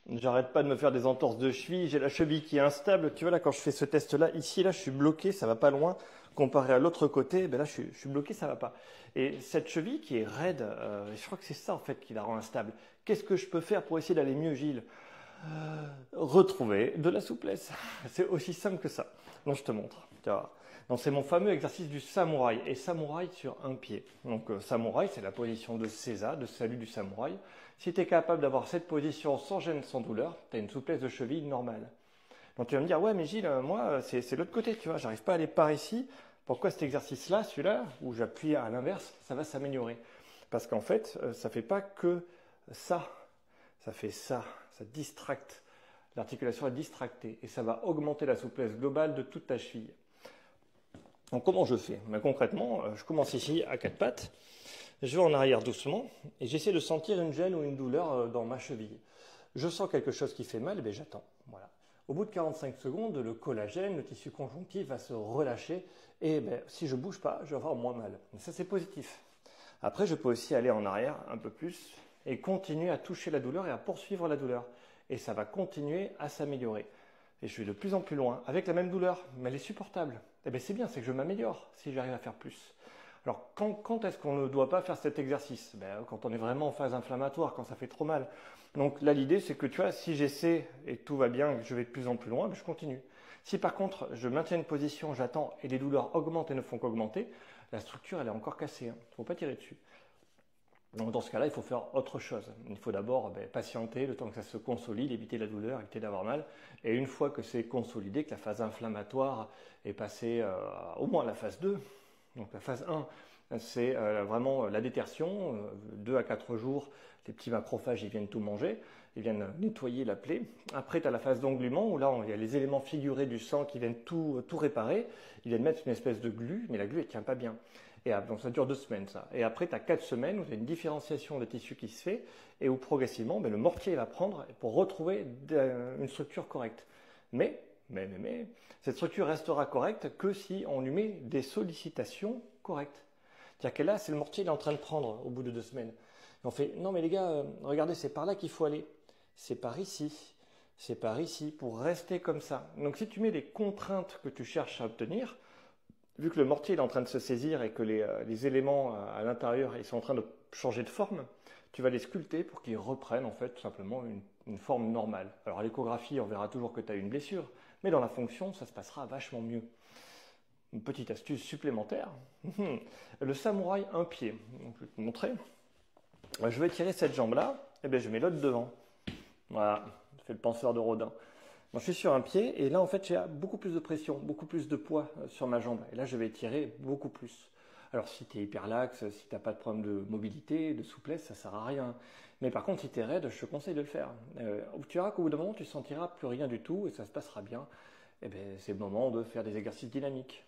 J'arrête pas de me faire des entorses de cheville, j'ai la cheville qui est instable. Tu vois là, quand je fais ce test-là, ici, là, je suis bloqué, ça va pas loin. Comparé à l'autre côté, ben là, je suis bloqué, ça va pas. Et cette cheville qui est raide, je crois que c'est ça en fait qui la rend instable. Qu'est-ce que je peux faire pour essayer d'aller mieux, Gilles? Retrouver de la souplesse. C'est aussi simple que ça. Donc je te montre. Tu vois. Donc c'est mon fameux exercice du samouraï. Et samouraï sur un pied. Donc samouraï, c'est la position de Seiza, de salut du samouraï. Si tu es capable d'avoir cette position sans gêne, sans douleur, tu as une souplesse de cheville normale. Donc tu vas me dire, ouais mais Gilles, moi c'est l'autre côté, tu vois, j'arrive pas à aller par ici. Pourquoi cet exercice-là, celui-là, où j'appuie à l'inverse, ça va s'améliorer? Parce qu'en fait, ça fait pas que ça. Ça fait ça distracte. L'articulation est distractée et ça va augmenter la souplesse globale de toute ta cheville. Donc comment je fais? Ben, concrètement, je commence ici à quatre pattes, je vais en arrière doucement et j'essaie de sentir une gêne ou une douleur dans ma cheville. Je sens quelque chose qui fait mal, et bien j'attends. Voilà. Au bout de 45 secondes, le collagène, le tissu conjonctif va se relâcher et ben, si je ne bouge pas, je vais avoir moins mal. Mais ça c'est positif. Après, je peux aussi aller en arrière un peu plus et continuer à toucher la douleur et à poursuivre la douleur. Et ça va continuer à s'améliorer. Et je vais de plus en plus loin avec la même douleur, mais elle est supportable. Eh bien c'est bien, c'est que je m'améliore si j'arrive à faire plus. Alors quand est-ce qu'on ne doit pas faire cet exercice? Ben, quand on est vraiment en phase inflammatoire, quand ça fait trop mal. Donc là l'idée c'est que tu vois, si j'essaie et tout va bien, que je vais de plus en plus loin, ben, je continue. Si par contre je maintiens une position, j'attends et les douleurs augmentent et ne font qu'augmenter, la structure elle est encore cassée. Il ne faut pas tirer dessus. Donc dans ce cas-là, il faut faire autre chose. Il faut d'abord patienter le temps que ça se consolide, éviter la douleur, éviter d'avoir mal. Et une fois que c'est consolidé, que la phase inflammatoire est passée au moins à la phase 2, donc la phase 1, c'est vraiment la détertion. 2 à 4 jours, les petits macrophages ils viennent tout manger, ils viennent nettoyer la plaie. Après, tu as la phase d'englument où là, il y a les éléments figurés du sang qui viennent tout réparer. Ils viennent mettre une espèce de glu, mais la glu, elle tient pas bien. Et donc ça dure 2 semaines ça. Et après, tu as 4 semaines où il y a une différenciation des tissus qui se fait et où progressivement, le mortier va prendre pour retrouver une structure correcte. Mais, cette structure restera correcte que si on lui met des sollicitations correctes. C'est-à-dire que là, c'est le mortier, il est en train de prendre au bout de 2 semaines. Et on fait, non mais les gars, regardez, c'est par là qu'il faut aller. C'est par ici. C'est par ici, pour rester comme ça. Donc si tu mets les contraintes que tu cherches à obtenir, vu que le mortier est en train de se saisir et que les éléments à l'intérieur ils sont en train de changer de forme, tu vas les sculpter pour qu'ils reprennent en fait tout simplement une forme normale. Alors à l'échographie, on verra toujours que tu as une blessure, mais dans la fonction, ça se passera vachement mieux. Une petite astuce supplémentaire, le samouraï un pied. Donc, je vais te montrer. Je vais tirer cette jambe-là, et bien je mets l'autre devant. Voilà, je fais le penseur de Rodin. Bon, je suis sur un pied et là en fait j'ai beaucoup plus de pression, beaucoup plus de poids sur ma jambe. Et là je vais tirer beaucoup plus. Alors si tu es hyperlaxe, si tu n'as pas de problème de mobilité, de souplesse, ça ne sert à rien. Mais par contre si tu es raide, je te conseille de le faire. Tu verras qu'au bout d'un moment tu ne sentiras plus rien du tout et ça se passera bien. Et bien c'est le moment de faire des exercices dynamiques.